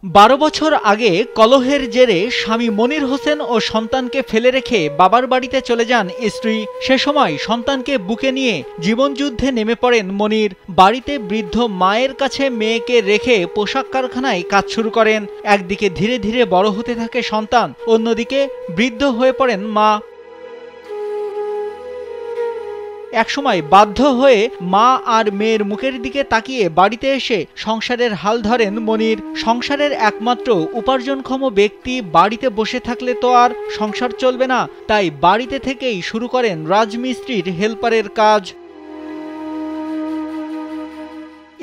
12 বছর আগে কলহের জেরে স্বামী মনির হোসেন ও সন্তানকে ফেলে রেখে বাবার বাড়িতে চলে যান স্ত্রী। সে সময় সন্তানকে বুকে নিয়ে জীবনযুদ্ধে নেমে পড়েন মনির। বাড়িতে বৃদ্ধ মায়ের কাছে মেয়েকে রেখে পোশাক কারখানায় কাজ শুরু করেন। একদিকে ধীরে ধীরে বড় হতে থাকে সন্তান, অন্যদিকে বৃদ্ধ হয়ে পড়েন মা। একসময় বাধ্য হয়ে মা আর মেয়ের মুখের দিকে তাকিয়ে বাড়িতে এসে সংসারের হাল ধরেন মনির। সংসারের একমাত্র উপার্জনক্ষম ব্যক্তি বাড়িতে বসে থাকলে তো আর সংসার চলবে না, তাই বাড়িতে থেকেই শুরু করেন রাজমিস্ত্রির হেল্পারের কাজ।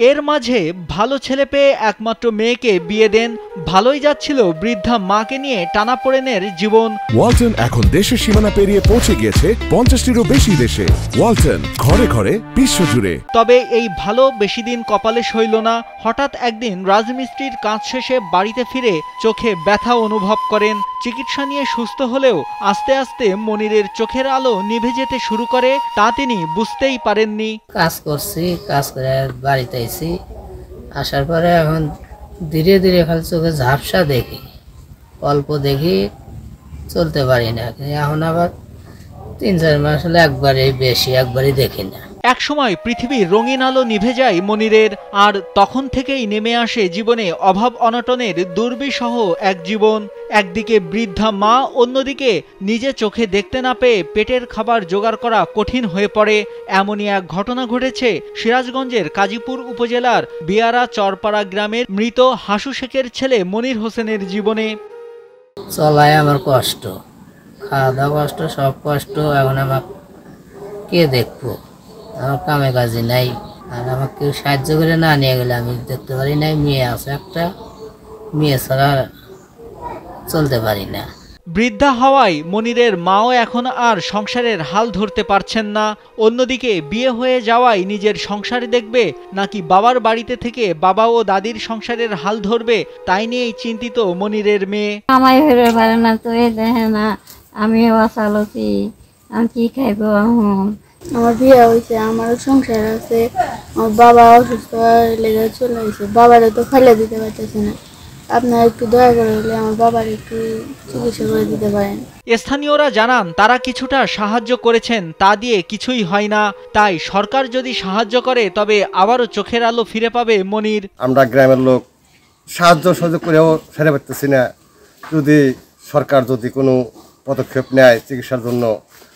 এর মাঝে ভালো ছেলে পেয়ে একমাত্র মেয়েকে বিয়ে দেন। ভালোই যাচ্ছিল বৃদ্ধা মাকে নিয়ে টানাপোড়েনের জীবন। ওয়ালটন এখন দেশের সীমানা পেরিয়ে পৌঁছে গিয়েছে 50টিরও বেশি দেশে। ওয়ালটন, ঘরে ঘরে বিশ্বজুড়ে। তবে এই ভালো বেশি দিন কপালে সইল না। হঠাৎ একদিন রাজমিস্ত্রির কাজ শেষে বাড়িতে ফিরে চোখে ব্যথা অনুভব করেন। চিকিৎসা নিয়ে সুস্থ হলেও আস্তে আস্তে মনিরের চোখের আলো নিভে যেতে শুরু করে, তা তিনি বুঝতেই পারেননি। কাজ করছি, কাজ করে বাড়িতে আসার পরে এখন ধীরে ধীরে খালি চোখে ঝাপসা দেখি, অল্প দেখি, চলতে পারি না। এখন আবার 3-4 মাস হলে একবারই বেশি, একবারই দেখি না। একসময় পৃথিবীর রঙিন আলো নিভে যায় মনিরের, আর তখন থেকেই নেমে আসে জীবনে অভাব অনটনের দুর্বিষহ এক জীবন। একদিকে বৃদ্ধা মা, অন্যদিকে নিজে চোখে দেখতে না পেয়ে পেটের খাবার জোগাড় করা কঠিন হয়ে পড়ে। এমনই এক ঘটনা ঘটেছে সিরাজগঞ্জের কাজীপুর উপজেলার বিয়ারা চরপাড়া গ্রামের মৃত হাসু শেখের ছেলে মনির হোসেনের জীবনে। চলায় আমার কষ্ট, খাওয়া দাওয়া কষ্ট, সব কষ্ট। এখন আমার কে দেখবো? আমার কামে কাজে নাই, আর আমাকে কেউ সাহায্য করে না নিয়ে গেলে আমি দেখতে পারি নাই। মেয়ে আছে একটা, মেয়ে ছাড়া চলতে পারি না। বৃদ্ধা হওয়ায় মনিরের মাও এখন আর সংসারের হাল ধরতে পারছেন না। অন্যদিকে বিয়ে হয়ে যাওয়ায় নিজের সংসার দেখবে নাকি বাবার বাড়িতে থেকে বাবা ও দাদির সংসারের হাল ধরবে, তাই নিয়েই চিন্তিত মনিরের মেয়ে। আমায় ফেরবে পারে না তো, এই দেখে না আমিও আসালছি, আমি কি খাইব? আমার বিয়ে হয়েছে, আমারও সংসার আছে, আমার বাবা অসুস্থ লেগে চলে গেছে, বাবারে তো ফেলে দিতে পারতেছি না। আপনারা একটু দয়া করে হলে আমার বাবার একটু চিকিৎসা করে দিতে পারেন। স্থানীয়রা জানান, তারা কিছুটা সাহায্য করেছেন, তা দিয়ে কিছুই হয় না। তাই সরকার যদি সাহায্য করে তবে আবারও চোখের আলো ফিরে পাবে মনির। আমরা গ্রামের লোক সাহায্য সহযোগ করেও সেরে পারতেছি না। যদি সরকার যদি কোনো পদক্ষেপ নেয় চিকিৎসার জন্য,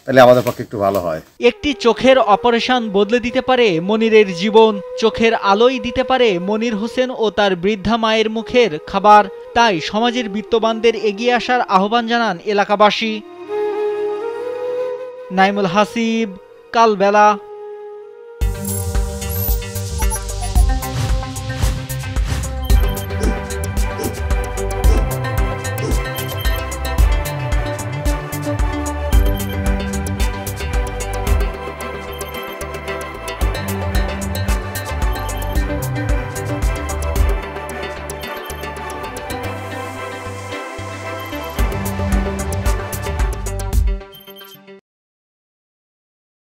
তাহলে আমাদের পক্ষে একটু ভালো হয়। একটি চোখের অপারেশন বদলে দিতে পারে মনিরের জীবন। চোখের আলোই দিতে পারে মনির হোসেন ও তার বৃদ্ধা মায়ের মুখের খাবার। তাই সমাজের বিত্তবানদের এগিয়ে আসার আহ্বান জানান এলাকাবাসী। নাইমুল হাসিব, কালবেলা।